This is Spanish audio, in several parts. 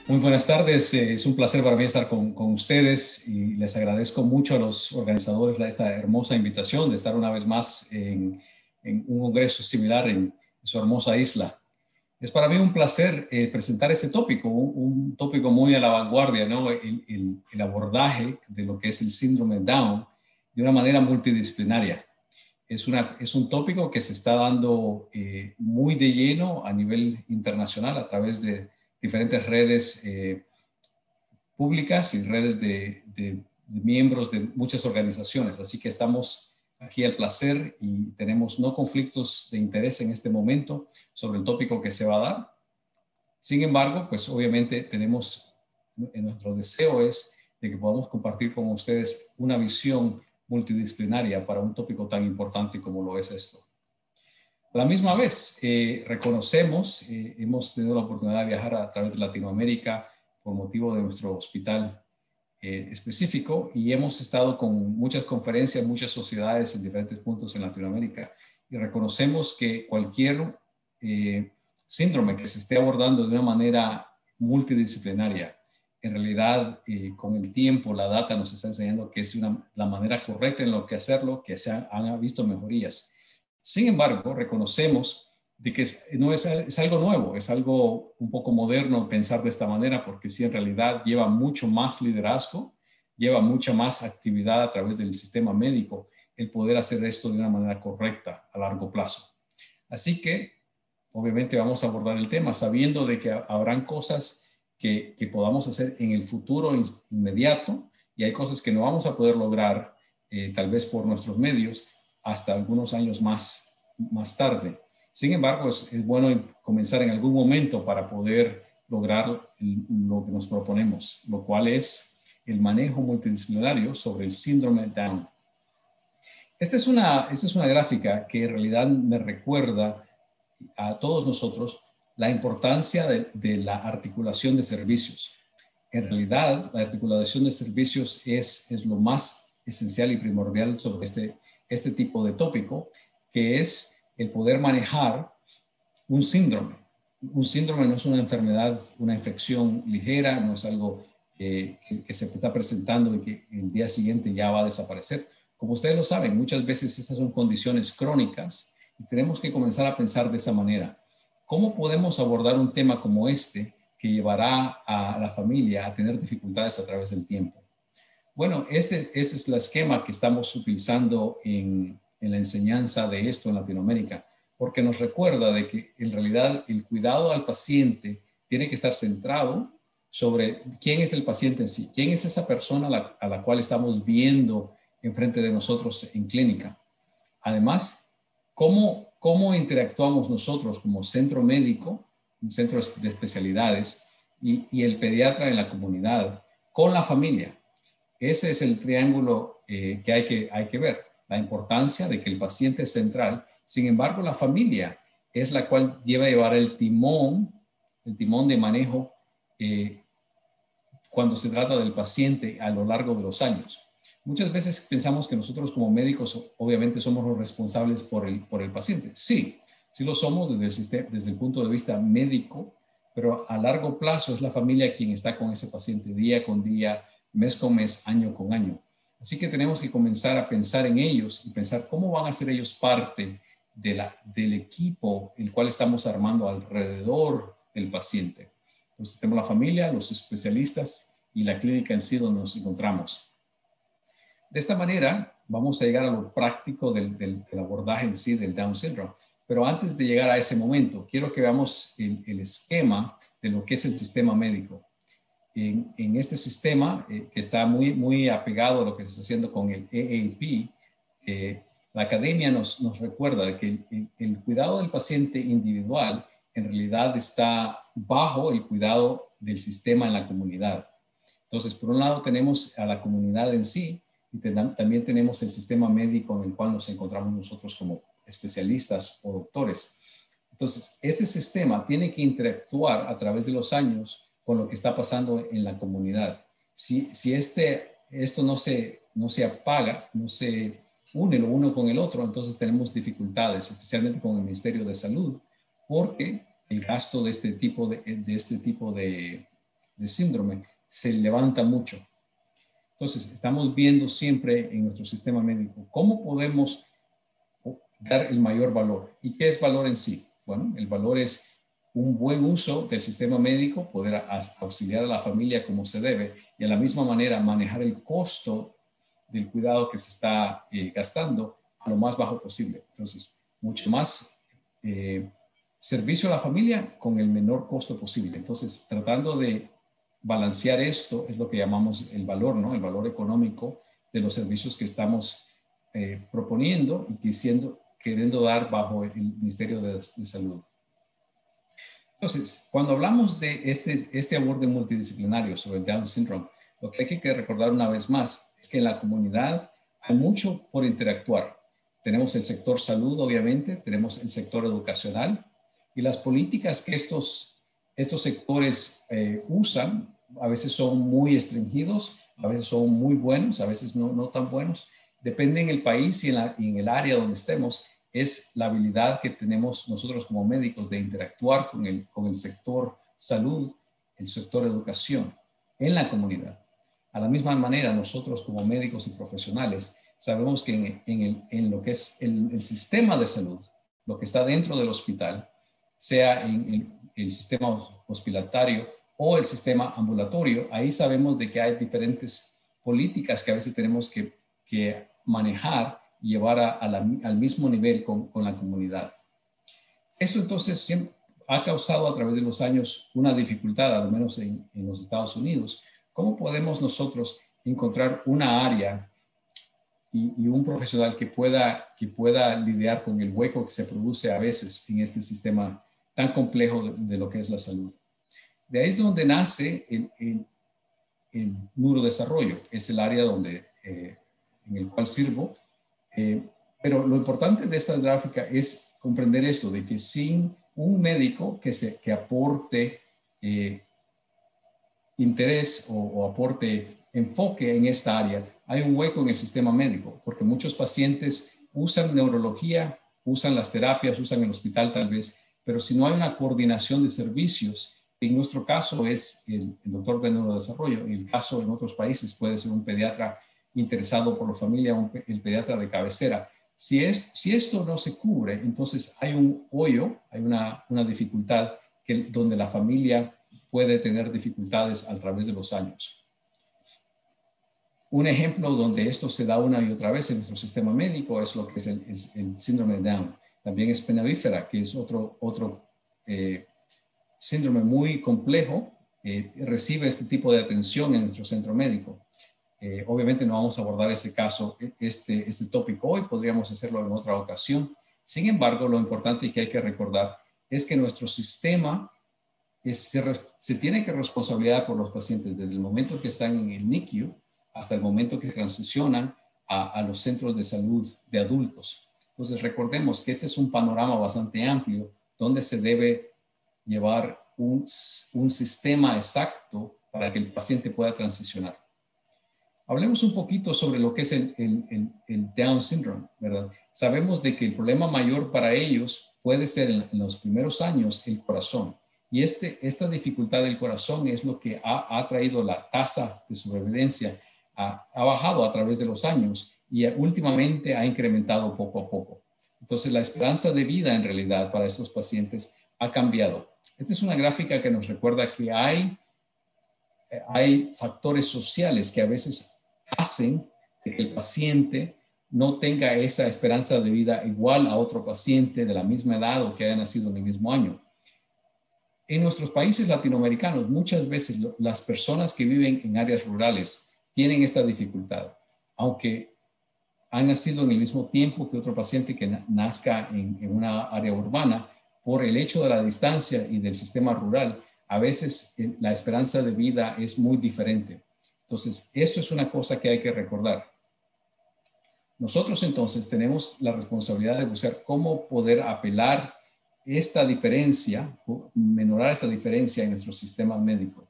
Muy buenas tardes, es un placer para mí estar con ustedes y les agradezco mucho a los organizadores de esta hermosa invitación de estar una vez más en un congreso similar en su hermosa isla. Es para mí un placer presentar este tópico, un tópico muy a la vanguardia, ¿no? El abordaje de lo que es el síndrome Down de una manera multidisciplinaria. Es un tópico que se está dando muy de lleno a nivel internacional a través de diferentes redes públicas y redes de miembros de muchas organizaciones. Así que estamos aquí al placer y tenemos no conflictos de interés en este momento sobre el tópico que se va a dar. Sin embargo, pues obviamente tenemos, nuestro deseo es de que podamos compartir con ustedes una visión multidisciplinaria para un tópico tan importante como lo es esto. A la misma vez, reconocemos, hemos tenido la oportunidad de viajar a través de Latinoamérica por motivo de nuestro hospital específico y hemos estado con muchas conferencias, muchas sociedades en diferentes puntos en Latinoamérica y reconocemos que cualquier síndrome que se esté abordando de una manera multidisciplinaria, en realidad con el tiempo la data nos está enseñando que es la manera correcta en lo que hacerlo, que han visto mejorías. Sin embargo, reconocemos de que es algo nuevo, es algo un poco moderno pensar de esta manera, porque sí, en realidad lleva mucho más liderazgo, lleva mucha más actividad a través del sistema médico, el poder hacer esto de una manera correcta a largo plazo. Así que, obviamente, vamos a abordar el tema sabiendo de que habrán cosas que podamos hacer en el futuro inmediato y hay cosas que no vamos a poder lograr, tal vez por nuestros medios, hasta algunos años más tarde. Sin embargo, es bueno comenzar en algún momento para poder lograr lo que nos proponemos, lo cual es el manejo multidisciplinario sobre el síndrome Down. Esta es una gráfica que en realidad me recuerda a todos nosotros la importancia de la articulación de servicios. En realidad, la articulación de servicios es lo más esencial y primordial sobre este tipo de tópico, que es el poder manejar un síndrome. Un síndrome no es una enfermedad, una infección ligera, no es algo que se está presentando y que el día siguiente ya va a desaparecer. Como ustedes lo saben, muchas veces estas son condiciones crónicas y tenemos que comenzar a pensar de esa manera. ¿Cómo podemos abordar un tema como este que llevará a la familia a tener dificultades a través del tiempo? Bueno, este es el esquema que estamos utilizando en la enseñanza de esto en Latinoamérica, porque nos recuerda de que en realidad el cuidado al paciente tiene que estar centrado sobre quién es el paciente en sí, quién es esa persona a la cual estamos viendo enfrente de nosotros en clínica. Además, ¿cómo interactuamos nosotros como centro médico, un centro de especialidades y el pediatra en la comunidad con la familia? Ese es el triángulo que hay que ver, la importancia de que el paciente es central. Sin embargo, la familia es la cual debe llevar el timón de manejo cuando se trata del paciente a lo largo de los años. Muchas veces pensamos que nosotros como médicos obviamente somos los responsables por el paciente. Sí, sí lo somos desde el punto de vista médico, pero a largo plazo es la familia quien está con ese paciente día con día, mes con mes, año con año. Así que tenemos que comenzar a pensar en ellos y pensar cómo van a ser ellos parte del equipo el cual estamos armando alrededor del paciente. Entonces tenemos la familia, los especialistas y la clínica en sí donde nos encontramos. De esta manera vamos a llegar a lo práctico del abordaje en sí del Down syndrome. Pero antes de llegar a ese momento, quiero que veamos el esquema de lo que es el sistema médico. En este sistema, que está muy apegado a lo que se está haciendo con el EAP, la academia nos recuerda de que el cuidado del paciente individual en realidad está bajo el cuidado del sistema en la comunidad. Entonces, por un lado tenemos a la comunidad en sí y también tenemos el sistema médico en el cual nos encontramos nosotros como especialistas o doctores. Entonces, este sistema tiene que interactuar a través de los años con lo que está pasando en la comunidad. Si esto no se apaga, no se une lo uno con el otro, entonces tenemos dificultades, especialmente con el Ministerio de Salud, porque el gasto de este tipo de de síndrome se levanta mucho. Entonces, estamos viendo siempre en nuestro sistema médico cómo podemos dar el mayor valor. ¿Y qué es valor en sí? Bueno, el valor es un buen uso del sistema médico, poder auxiliar a la familia como se debe y a la misma manera manejar el costo del cuidado que se está gastando a lo más bajo posible. Entonces, mucho más servicio a la familia con el menor costo posible. Entonces, tratando de balancear esto es lo que llamamos el valor, ¿no? El valor económico de los servicios que estamos proponiendo y queriendo dar bajo el Ministerio de Salud. Entonces, cuando hablamos de este abordaje multidisciplinario sobre el Down Syndrome, lo que hay que recordar una vez más es que en la comunidad hay mucho por interactuar. Tenemos el sector salud, obviamente, tenemos el sector educacional y las políticas que estos sectores usan a veces son muy restringidos, a veces son muy buenos, a veces no tan buenos. Depende en el país y en el área donde estemos, es la habilidad que tenemos nosotros como médicos de interactuar con el sector salud, el sector educación en la comunidad. A la misma manera, nosotros como médicos y profesionales sabemos que en lo que es el sistema de salud, lo que está dentro del hospital, sea en el sistema hospitalario o el sistema ambulatorio, ahí sabemos de que hay diferentes políticas que a veces tenemos que manejar y llevar al mismo nivel con la comunidad. Eso entonces siempre ha causado a través de los años una dificultad, al menos en los Estados Unidos. ¿Cómo podemos nosotros encontrar una área y un profesional que pueda lidiar con el hueco que se produce a veces en este sistema tan complejo de lo que es la salud? De ahí es donde nace el neurodesarrollo, es el área en el cual sirvo. Pero lo importante de esta gráfica es comprender esto, de que sin un médico que aporte interés o aporte enfoque en esta área, hay un hueco en el sistema médico, porque muchos pacientes usan neurología, usan las terapias, usan el hospital tal vez, pero si no hay una coordinación de servicios, en nuestro caso es el doctor de neurodesarrollo, en el caso en otros países puede ser un pediatra interesado por la familia, el pediatra de cabecera. Si esto no se cubre, entonces hay un hoyo, hay una dificultad donde la familia puede tener dificultades a través de los años. Un ejemplo donde esto se da una y otra vez en nuestro sistema médico es lo que es el síndrome de Down. También es pena bífera, que es otro síndrome muy complejo. Recibe este tipo de atención en nuestro centro médico. Obviamente no vamos a abordar ese caso, este tópico hoy, podríamos hacerlo en otra ocasión. Sin embargo, lo importante y que hay que recordar es que nuestro sistema se tiene que responsabilizar por los pacientes desde el momento que están en el NICU hasta el momento que transicionan a los centros de salud de adultos. Entonces, recordemos que este es un panorama bastante amplio donde se debe llevar un sistema exacto para que el paciente pueda transicionar. Hablemos un poquito sobre lo que es el Down Syndrome, ¿verdad? Sabemos de que el problema mayor para ellos puede ser en los primeros años el corazón. Y esta dificultad del corazón es lo que ha traído la tasa de sobrevivencia, ha bajado a través de los años y últimamente ha incrementado poco a poco. Entonces, la esperanza de vida en realidad para estos pacientes ha cambiado. Esta es una gráfica que nos recuerda que hay factores sociales que a veces hacen que el paciente no tenga esa esperanza de vida igual a otro paciente de la misma edad o que haya nacido en el mismo año. En nuestros países latinoamericanos, muchas veces las personas que viven en áreas rurales tienen esta dificultad, aunque han nacido en el mismo tiempo que otro paciente que nazca en una área urbana, por el hecho de la distancia y del sistema rural, a veces la esperanza de vida es muy diferente. Entonces, esto es una cosa que hay que recordar. Nosotros entonces tenemos la responsabilidad de buscar cómo poder apelar esta diferencia, menorar esta diferencia en nuestro sistema médico.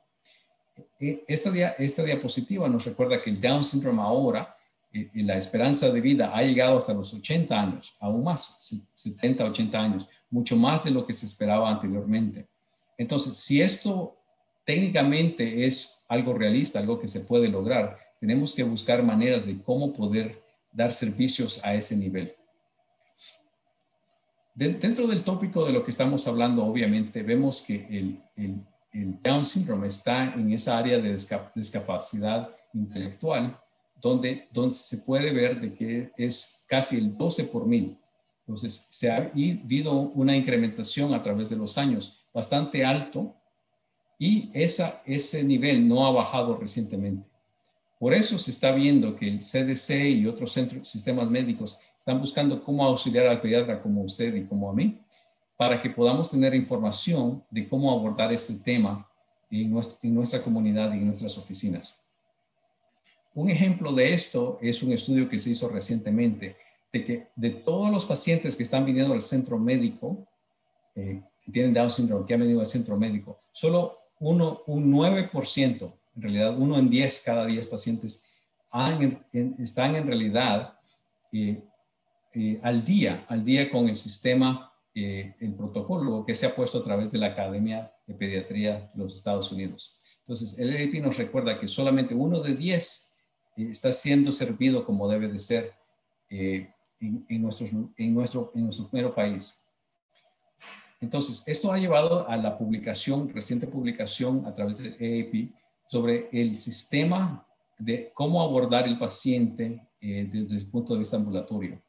Esta diapositiva nos recuerda que el Down Syndrome ahora, la esperanza de vida ha llegado hasta los 80 años, aún más, 70, 80 años, mucho más de lo que se esperaba anteriormente. Entonces, si esto técnicamente es algo realista, algo que se puede lograr. Tenemos que buscar maneras de cómo poder dar servicios a ese nivel. Dentro del tópico de lo que estamos hablando, obviamente, vemos que el Down Syndrome está en esa área de discapacidad intelectual, donde se puede ver de que es casi el 12 por mil. Entonces, se ha habido una incrementación a través de los años bastante alto y ese nivel no ha bajado recientemente. Por eso se está viendo que el CDC y otros sistemas médicos están buscando cómo auxiliar al pediatra como usted y como a mí, para que podamos tener información de cómo abordar este tema en nuestra comunidad y en nuestras oficinas. Un ejemplo de esto es un estudio que se hizo recientemente, de que de todos los pacientes que están viniendo al centro médico, que tienen Down syndrome, que han venido al centro médico, solo un 9%, en realidad 1 en 10 cada 10 pacientes están en realidad al día con el sistema, el protocolo que se ha puesto a través de la Academia de Pediatría de los Estados Unidos. Entonces, el AAP nos recuerda que solamente 1 de 10 está siendo servido como debe de ser en nuestro primer país. Entonces, esto ha llevado a la reciente publicación a través del AAP sobre el sistema de cómo abordar el paciente desde el punto de vista ambulatorio.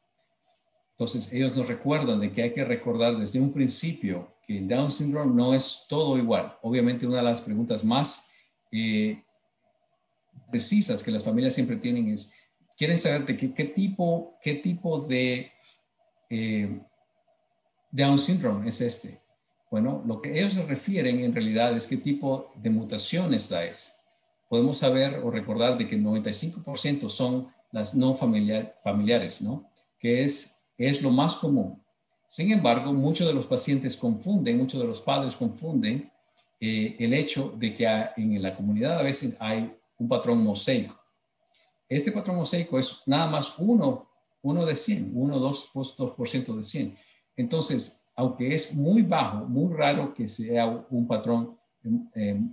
Entonces, ellos nos recuerdan de que hay que recordar desde un principio que el Down Syndrome no es todo igual. Obviamente, una de las preguntas más precisas que las familias siempre tienen es, quieren saber de qué tipo de Down Syndrome es este. Bueno, lo que ellos se refieren en realidad es qué tipo de mutaciones da es. Podemos saber o recordar de que el 95% son las no familiares, ¿no? Que es lo más común. Sin embargo, muchos de los pacientes muchos de los padres confunden el hecho de que en la comunidad a veces hay un patrón mosaico. Este patrón mosaico es nada más uno de 100, 2% de 100. Entonces, aunque es muy bajo, muy raro que sea un patrón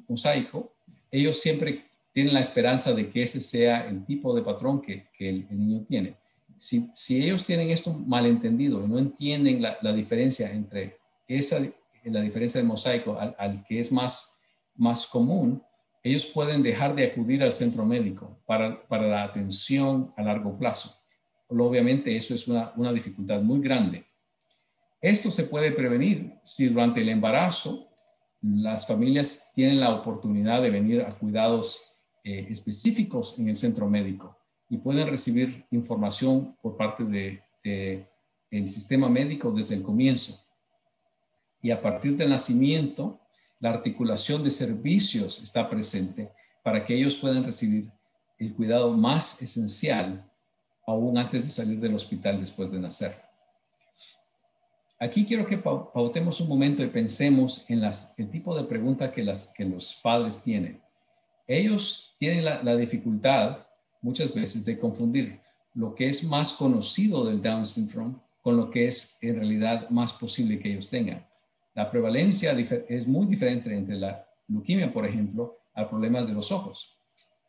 mosaico, ellos siempre tienen la esperanza de que ese sea el tipo de patrón que el niño tiene. Si ellos tienen esto malentendido y no entienden la diferencia entre la diferencia del mosaico al que es más común, ellos pueden dejar de acudir al centro médico para la atención a largo plazo. Obviamente eso es una dificultad muy grande. Esto se puede prevenir si durante el embarazo las familias tienen la oportunidad de venir a cuidados específicos en el centro médico y pueden recibir información por parte del sistema médico desde el comienzo. Y a partir del nacimiento, la articulación de servicios está presente para que ellos puedan recibir el cuidado más esencial aún antes de salir del hospital después de nacer. Aquí quiero que pautemos un momento y pensemos en el tipo de pregunta que los padres tienen. Ellos tienen la dificultad muchas veces de confundir lo que es más conocido del Down Syndrome con lo que es en realidad más posible que ellos tengan. La prevalencia es muy diferente entre la leucemia, por ejemplo, a problemas de los ojos.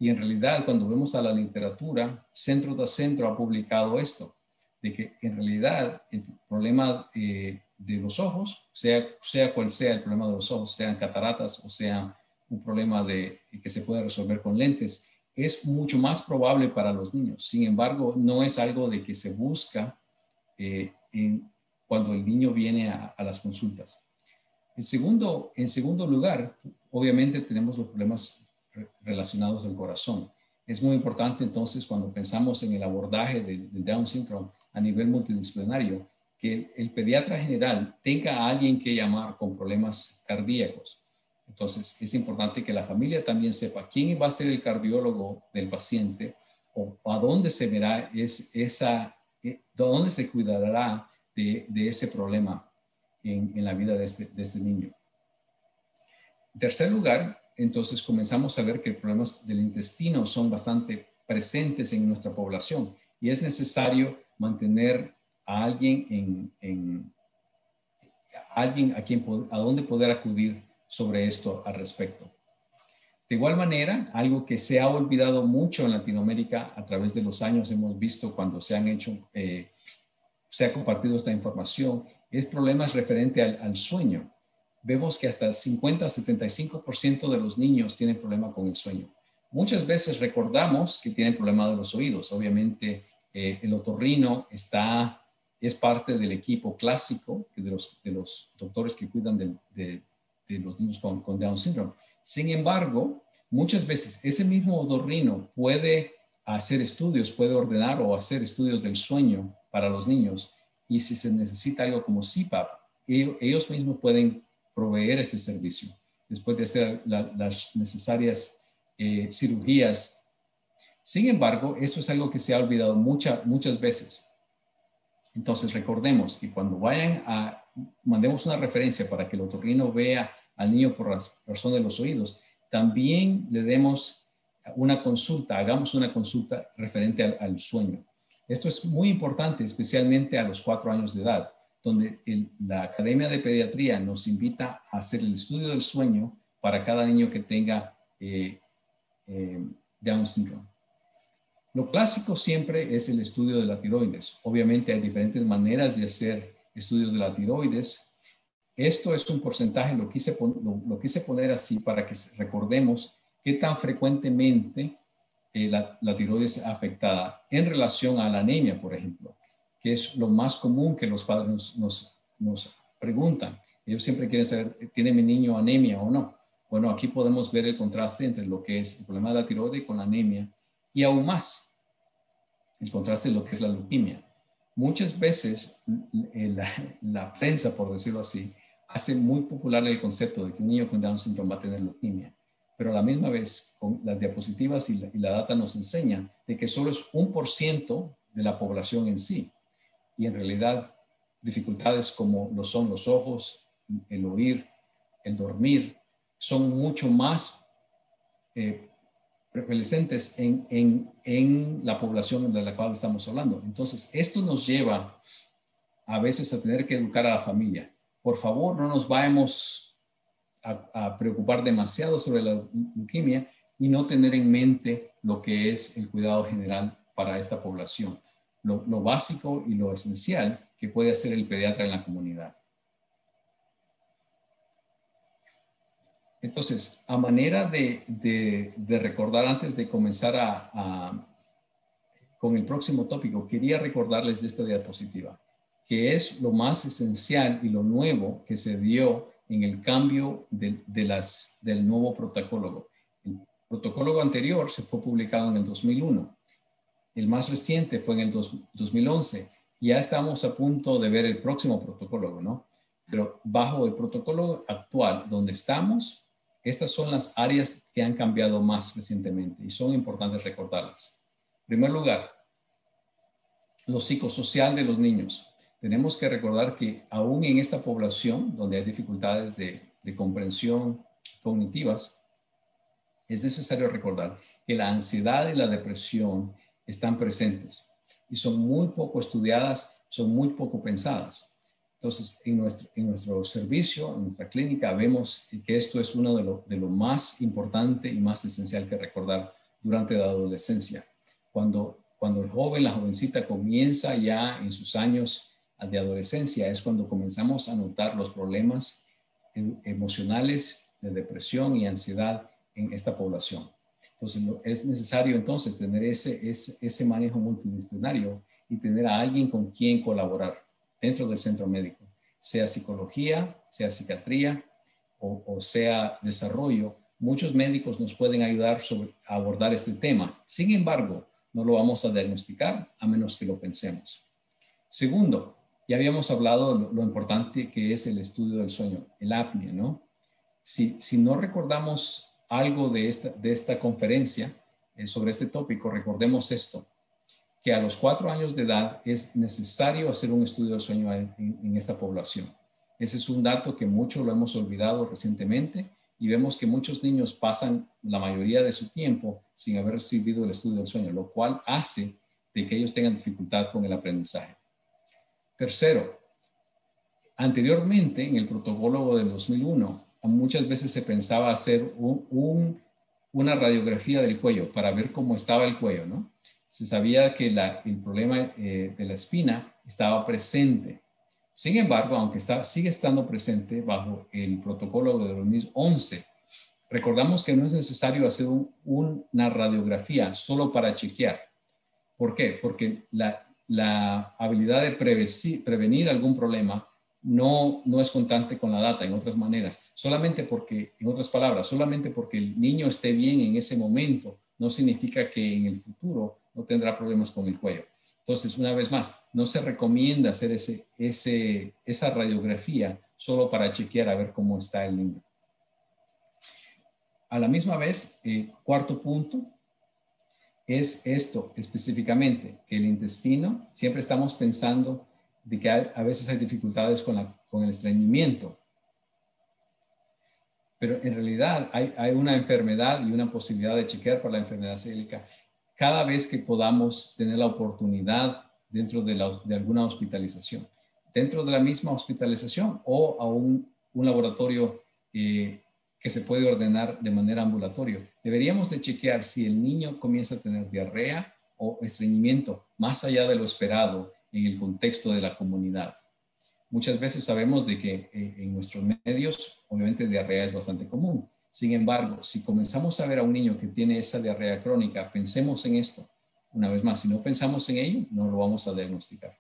Y en realidad, cuando vemos a la literatura, centro tras centro ha publicado esto, de que en realidad el problema de los ojos, sea cual sea el problema de los ojos, sean cataratas o sea un problema que se puede resolver con lentes, es mucho más probable para los niños. Sin embargo, no es algo de que se busca cuando el niño viene a las consultas. En segundo lugar, obviamente tenemos los problemas relacionados al corazón. Es muy importante entonces cuando pensamos en el abordaje del Down Syndrome a nivel multidisciplinario, que el pediatra general tenga a alguien que llamar con problemas cardíacos. Entonces es importante que la familia también sepa quién va a ser el cardiólogo del paciente o a dónde se verá dónde se cuidará de ese problema en la vida de este niño. En tercer lugar, entonces comenzamos a ver que problemas del intestino son bastante presentes en nuestra población y es necesario mantener a alguien a donde poder acudir sobre esto al respecto. De igual manera, algo que se ha olvidado mucho en Latinoamérica a través de los años, hemos visto cuando se han hecho, se ha compartido esta información, es problemas referente al sueño. Vemos que hasta 50-75% de los niños tienen problema con el sueño. Muchas veces recordamos que tienen problema de los oídos. Obviamente, el otorrino es parte del equipo clásico de los doctores que cuidan de los niños con Down syndrome. Sin embargo, muchas veces ese mismo otorrino puede hacer estudios, puede ordenar o hacer estudios del sueño para los niños, y si se necesita algo como CPAP, ellos mismos pueden proveer este servicio después de hacer las necesarias cirugías. Sin embargo, esto es algo que se ha olvidado muchas veces. Entonces, recordemos que cuando mandemos una referencia para que el otorrino vea al niño por razón de los oídos, también le demos una consulta, hagamos una consulta referente al sueño. Esto es muy importante, especialmente a los 4 años de edad, donde la Academia de Pediatría nos invita a hacer el estudio del sueño para cada niño que tenga Down syndrome. Lo clásico siempre es el estudio de la tiroides. Obviamente hay diferentes maneras de hacer estudios de la tiroides. Esto es un porcentaje, lo quise poner así para que recordemos qué tan frecuentemente la tiroides es afectada en relación a la anemia, por ejemplo, que es lo más común que los padres nos preguntan. Ellos siempre quieren saber, ¿tiene mi niño anemia o no? Bueno, aquí podemos ver el contraste entre lo que es el problema de la tiroides con la anemia y aún más el contraste de lo que es la leucemia. Muchas veces la prensa, por decirlo así, hace muy popular el concepto de que un niño con Down syndrome va a tener leucemia, pero a la misma vez con las diapositivas y la data nos enseña de que solo es 1% de la población en sí, y en realidad dificultades como lo son los ojos, el oír, el dormir, son mucho más prevalentes en la población de la cual estamos hablando. Entonces, esto nos lleva a veces a tener que educar a la familia. Por favor, no nos vayamos a preocupar demasiado sobre la leucemia y no tener en mente lo que es el cuidado general para esta población. Lo básico y lo esencial que puede hacer el pediatra en la comunidad. Entonces, a manera de recordar antes de comenzar con el próximo tópico, quería recordarles de esta diapositiva, que es lo más esencial y lo nuevo que se dio en el cambio del nuevo protocolo. El protocolo anterior se fue publicado en el 2001. El más reciente fue en el 2011. Ya estamos a punto de ver el próximo protocolo, ¿no? Pero bajo el protocolo actual, donde estamos, estas son las áreas que han cambiado más recientemente y son importantes recordarlas. En primer lugar, lo psicosocial de los niños. Tenemos que recordar que aún en esta población, donde hay dificultades de comprensión cognitivas, es necesario recordar que la ansiedad y la depresión están presentes y son muy poco estudiadas, son muy poco pensadas. Entonces, en nuestro servicio, en nuestra clínica, vemos que esto es uno de lo más importante y más esencial que recordar durante la adolescencia. Cuando el joven, la jovencita comienza ya en sus años de adolescencia, es cuando comenzamos a notar los problemas emocionales de depresión y ansiedad en esta población. Entonces, es necesario entonces tener ese manejo multidisciplinario y tener a alguien con quien colaborar dentro del centro médico, sea psicología, sea psiquiatría o sea desarrollo. Muchos médicos nos pueden ayudar a abordar este tema. Sin embargo, no lo vamos a diagnosticar a menos que lo pensemos. Segundo, ya habíamos hablado lo importante que es el estudio del sueño, el apnea, ¿no? Si no recordamos algo de esta conferencia sobre este tópico, recordemos esto, que a los 4 años de edad es necesario hacer un estudio del sueño en esta población. Ese es un dato que mucho lo hemos olvidado recientemente y vemos que muchos niños pasan la mayoría de su tiempo sin haber recibido el estudio del sueño, lo cual hace de que ellos tengan dificultad con el aprendizaje. Tercero, anteriormente en el protocolo del 2001, muchas veces se pensaba hacer un una radiografía del cuello para ver cómo estaba el cuello, ¿no? Se sabía que el problema de la espina estaba presente. Sin embargo, aunque sigue estando presente bajo el protocolo de 2011, recordamos que no es necesario hacer una radiografía solo para chequear. ¿Por qué? Porque la habilidad de prevenir algún problema no es constante con la data, en otras maneras. En otras palabras, solamente porque el niño esté bien en ese momento, no significa que en el futuro no tendrá problemas con el cuello. Entonces, una vez más, no se recomienda hacer esa radiografía solo para chequear a ver cómo está el niño. A la misma vez, cuarto punto, es esto específicamente, que el intestino, siempre estamos pensando de que a veces hay dificultades con el estreñimiento, pero en realidad hay una enfermedad y una posibilidad de chequear para la enfermedad celiaca cada vez que podamos tener la oportunidad dentro de alguna hospitalización, dentro de la misma hospitalización o a un laboratorio que se puede ordenar de manera ambulatoria. Deberíamos de chequear si el niño comienza a tener diarrea o estreñimiento más allá de lo esperado en el contexto de la comunidad. Muchas veces sabemos de que en nuestros medios, obviamente, diarrea es bastante común. Sin embargo, si comenzamos a ver a un niño que tiene esa diarrea crónica, pensemos en esto. Una vez más, si no pensamos en ello, no lo vamos a diagnosticar.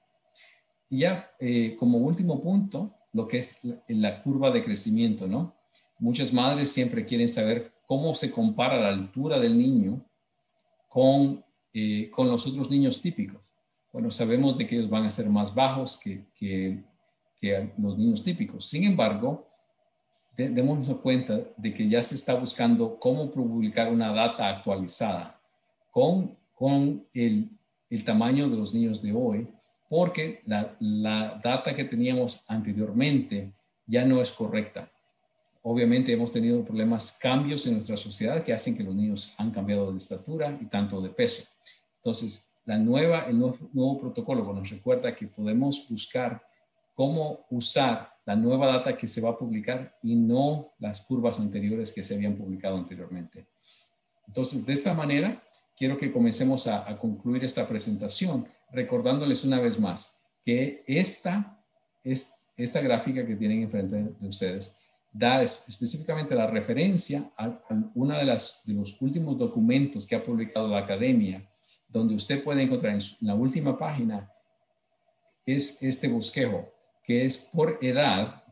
Y ya, como último punto, lo que es la curva de crecimiento, ¿no? Muchas madres siempre quieren saber cómo se compara la altura del niño con los otros niños típicos. Bueno, sabemos de que ellos van a ser más bajos que los niños típicos. Sin embargo, démonos cuenta de que ya se está buscando cómo publicar una data actualizada con el tamaño de los niños de hoy, porque la data que teníamos anteriormente ya no es correcta. Obviamente hemos tenido cambios en nuestra sociedad que hacen que los niños han cambiado de estatura y tanto de peso. Entonces, el nuevo protocolo nos recuerda que podemos buscar cómo usar la nueva data que se va a publicar y no las curvas anteriores que se habían publicado anteriormente. Entonces, de esta manera, quiero que comencemos a concluir esta presentación recordándoles una vez más que esta gráfica que tienen enfrente de ustedes da específicamente la referencia a uno de los últimos documentos que ha publicado la academia, donde usted puede encontrar en la última página es este bosquejo, que es por edad,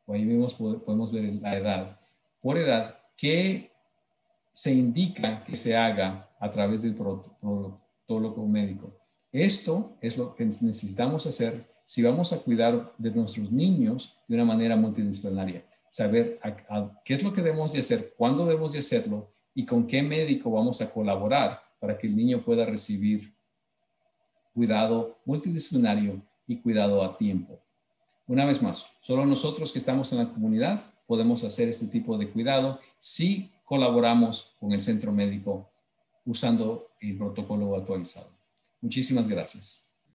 o ahí mismo podemos ver la edad, por edad, que se indica que se haga a través del protocolo médico. Esto es lo que necesitamos hacer si vamos a cuidar de nuestros niños de una manera multidisciplinaria. Saber qué es lo que debemos de hacer, cuándo debemos de hacerlo y con qué médico vamos a colaborar para que el niño pueda recibir cuidado multidisciplinario y cuidado a tiempo. Una vez más, solo nosotros que estamos en la comunidad podemos hacer este tipo de cuidado si colaboramos con el centro médico usando el protocolo actualizado. Muchísimas gracias.